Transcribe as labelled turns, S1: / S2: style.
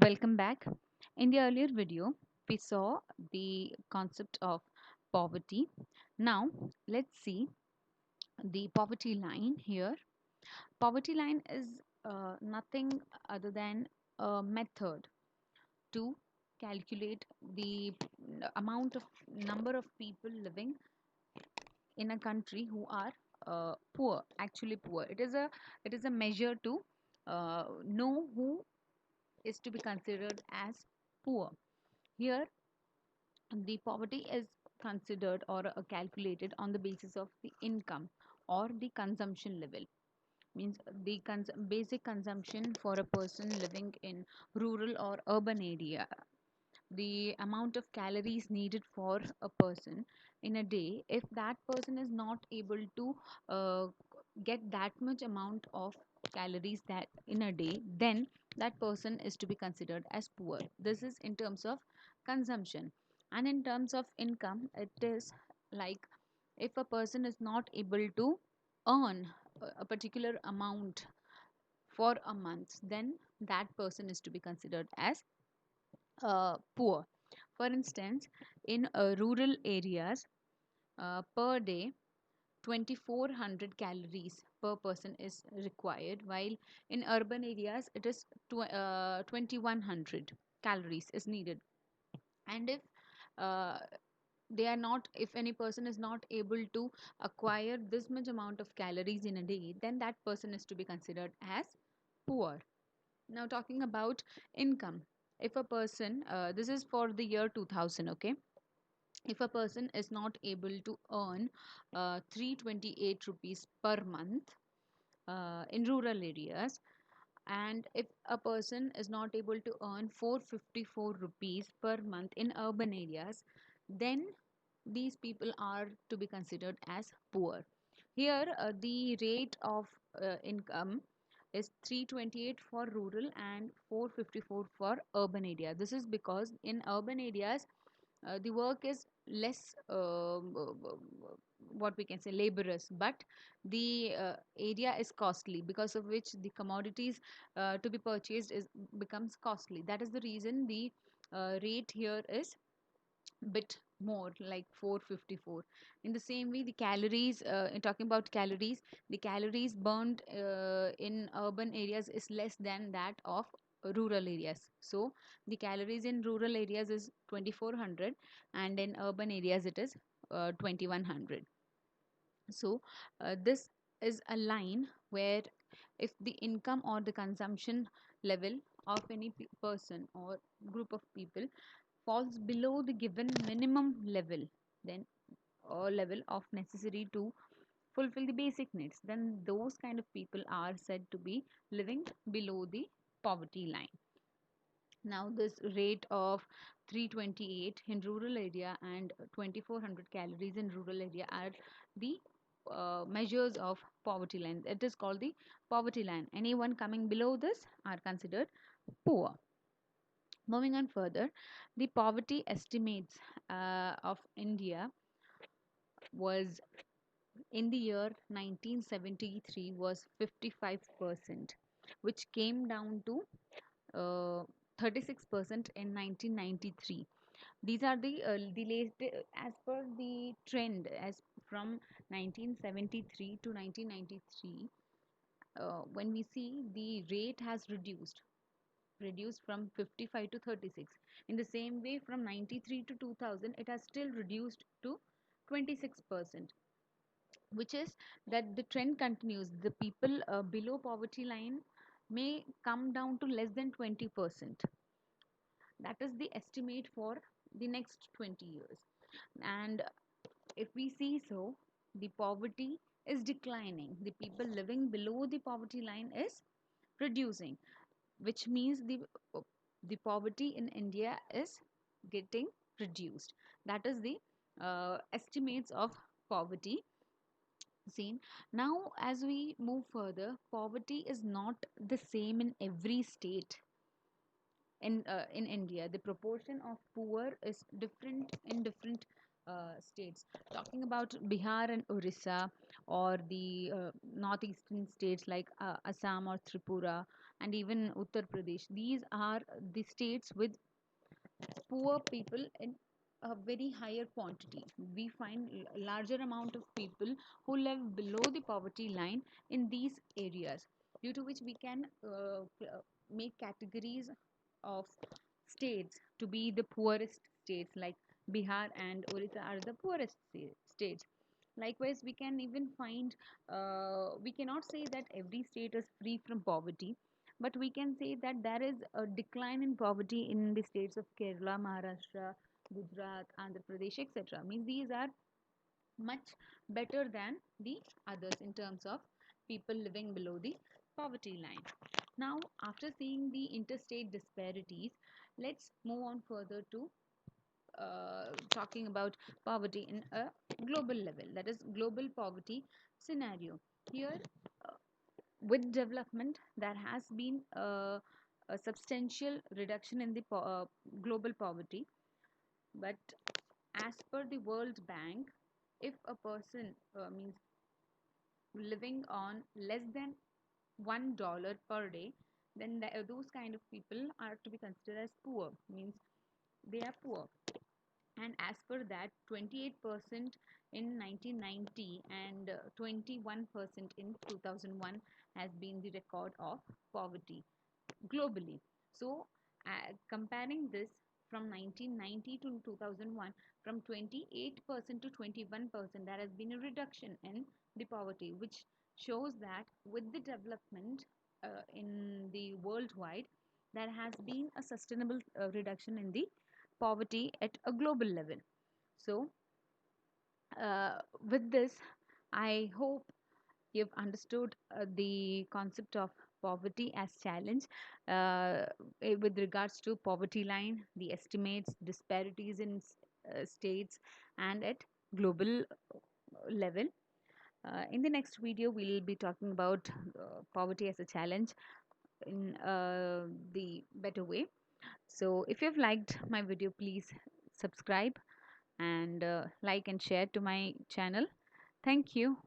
S1: Welcome back. In the earlier video, we saw the concept of poverty. Now, let's see the poverty line here. Poverty line is nothing other than a method to calculate the amount of number of people living in a country who are poor, actually poor. It is a measure to know who is to be considered as poor. Here the poverty is considered or calculated on the basis of the income or the consumption level, means the basic consumption for a person living in rural or urban area, the amount of calories needed for a person in a day. If that person is not able to uh, get that much amount of calories that in a day, then that person is to be considered as poor. This is in terms of consumption. And in terms of income, it is like if a person is not able to earn a particular amount for a month, then that person is to be considered as poor. For instance, in rural areas, per day, 2400 calories per person is required, while in urban areas, it is 2100 calories is needed. And if uh, they are not, if any person is not able to acquire this much amount of calories in a day, then that person is to be considered as poor. Now, talking about income, if a person, this is for the year 2000, okay? If a person is not able to earn 328 rupees per month in rural areas, and if a person is not able to earn 454 rupees per month in urban areas, then these people are to be considered as poor. Here, the rate of income is 328 for rural and 454 for urban area. This is because in urban areas, the work is less, what we can say, laborious, but the area is costly, because of which the commodities to be purchased is becomes costly. That is the reason the rate here is bit more, like 454. In the same way, the calories, in talking about calories, the calories burned in urban areas is less than that of rural areas. So the calories in rural areas is 2400, and in urban areas it is 2100. So this is a line where if the income or the consumption level of any person or group of people falls below the given minimum level, then or level of necessary to fulfill the basic needs, then those kind of people are said to be living below the poverty line. Now, this rate of 328 in rural area and 2400 calories in rural area are the measures of poverty line. It is called the poverty line. Anyone coming below this are considered poor. Moving on further, the poverty estimates of India was in the year 1973 was 55%, which came down to 36% in 1993. These are the latest, as per the trend, as from 1973 to 1993. When we see, the rate has reduced from 55 to 36. In the same way, from 93 to 2000, it has still reduced to 26%, which is that the trend continues. The people below poverty line may come down to less than 20%. That is the estimate for the next 20 years. And if we see, so the poverty is declining, the people living below the poverty line is reducing, which means the poverty in India is getting reduced. That is the estimates of poverty seen. Now, as we move further, poverty is not the same in every state. In India, the proportion of poor is different in different states. Talking about Bihar and Orissa, or the northeastern states like Assam or Tripura, and even Uttar Pradesh. These are the states with poor people in a very higher quantity. We find larger amount of people who live below the poverty line in these areas, due to which we can make categories of states to be the poorest states, like Bihar and Orissa are the poorest states. Likewise, we can even find, we cannot say that every state is free from poverty, but we can say that there is a decline in poverty in the states of Kerala, Maharashtra, Gujarat, Andhra Pradesh, etc. Means these are much better than the others in terms of people living below the poverty line. Now, after seeing the interstate disparities, let's move on further to talking about poverty in a global level, that is global poverty scenario. Here, uh, with development, there has been a substantial reduction in the global poverty, but as per the World Bank, if a person means living on less than $1 per day, then those kind of people are to be considered as poor, means they are poor. And as per that, 28% in 1990 and 21% in 2001 has been the record of poverty globally. So, comparing this from 1990 to 2001, from 28% to 21%, there has been a reduction in the poverty, which shows that with the development in the worldwide, there has been a sustainable reduction in the poverty at a global level. So, with this, I hope you've understood the concept of poverty as challenge, with regards to poverty line, the estimates, disparities in states, and at global level. In the next video, we'll be talking about poverty as a challenge in the better way. So, if you've liked my video, please subscribe and like and share to my channel. Thank you.